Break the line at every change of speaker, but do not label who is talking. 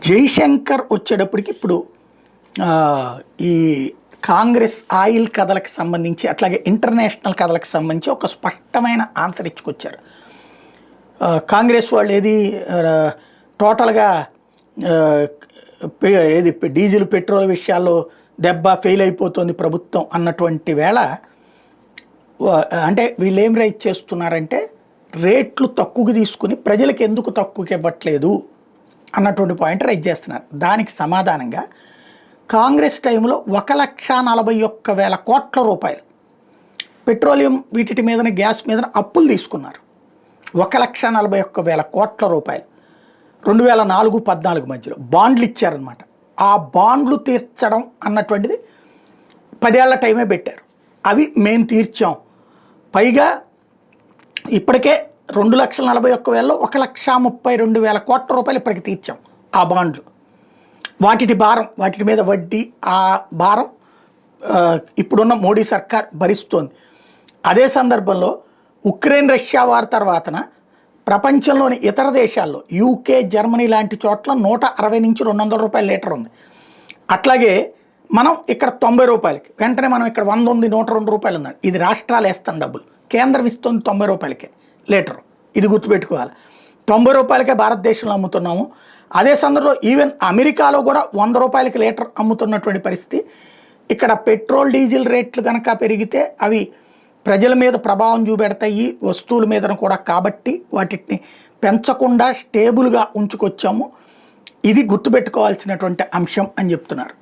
జైశంకర్ వచ్చేటప్పటికి ఇప్పుడు ఈ కాంగ్రెస్ ఆయిల్ కథలకు సంబంధించి అట్లాగే ఇంటర్నేషనల్ కథలకు సంబంధించి ఒక స్పష్టమైన ఆన్సర్ ఇచ్చుకొచ్చారు. కాంగ్రెస్ వాళ్ళు ఏది టోటల్గా ఏది డీజిల్ పెట్రోల్ విషయాల్లో దెబ్బ ఫెయిల్ అయిపోతుంది ప్రభుత్వం అన్నటువంటి వేళ అంటే వీళ్ళు ఏం రైట్ చేస్తున్నారంటే రేట్లు తక్కువకి తీసుకుని ప్రజలకు ఎందుకు తక్కువకి ఇవ్వట్లేదు అన్నటువంటి పాయింట్ రైట్ చేస్తున్నారు. దానికి సమాధానంగా కాంగ్రెస్ టైంలో 1,41,000 కోట్ల రూపాయలు పెట్రోలియం వీటి మీదన గ్యాస్ మీదన అప్పులు తీసుకున్నారు. 1,41,000 కోట్ల రూపాయలు 2004-14 మధ్యలో బాండ్లు ఇచ్చారనమాట. ఆ బాండ్లు తీర్చడం అన్నటువంటిది 10 ఏళ్ల టైమే పెట్టారు. అవి మేము తీర్చాం. పైగా ఇప్పటికే 2,41,000లో 1,32,000 కోట్ల రూపాయలు ఇప్పటికి తీర్చాం ఆ బాండ్లు. వాటి భారం, వాటి మీద వడ్డీ, ఆ భారం ఇప్పుడున్న మోడీ సర్కార్ భరిస్తోంది. అదే సందర్భంలో ఉక్రెయిన్ రష్యా వార్ తర్వాతన ప్రపంచంలోని ఇతర దేశాల్లో యూకే జర్మనీ లాంటి చోట్ల 160 నుంచి 200 రూపాయల లీటర్ ఉంది. అట్లాగే మనం ఇక్కడ 90 రూపాయలకి, వెంటనే మనం ఇక్కడ 100 ఉంది, 102 రూపాయలు ఉందండి. ఇది రాష్ట్రాలు వేస్తాను డబ్బులు, కేంద్రం ఇస్తుంది 90 రూపాయలకే లీటరు. ఇది గుర్తుపెట్టుకోవాలి. 90 రూపాయలకే భారతదేశంలో అమ్ముతున్నాము. అదే సందర్భంలో ఈవెన్ అమెరికాలో కూడా 100 రూపాయలకి లీటర్ అమ్ముతున్నటువంటి పరిస్థితి. ఇక్కడ పెట్రోల్ డీజిల్ రేట్లు కనుక పెరిగితే అవి ప్రజల మీద ప్రభావం చూపెడతాయి, వస్తువుల మీద కూడా. కాబట్టి వాటిని పెంచకుండా స్టేబుల్గా ఉంచుకొచ్చాము. ఇది గుర్తుపెట్టుకోవాల్సినటువంటి అంశం అని చెప్తున్నారు.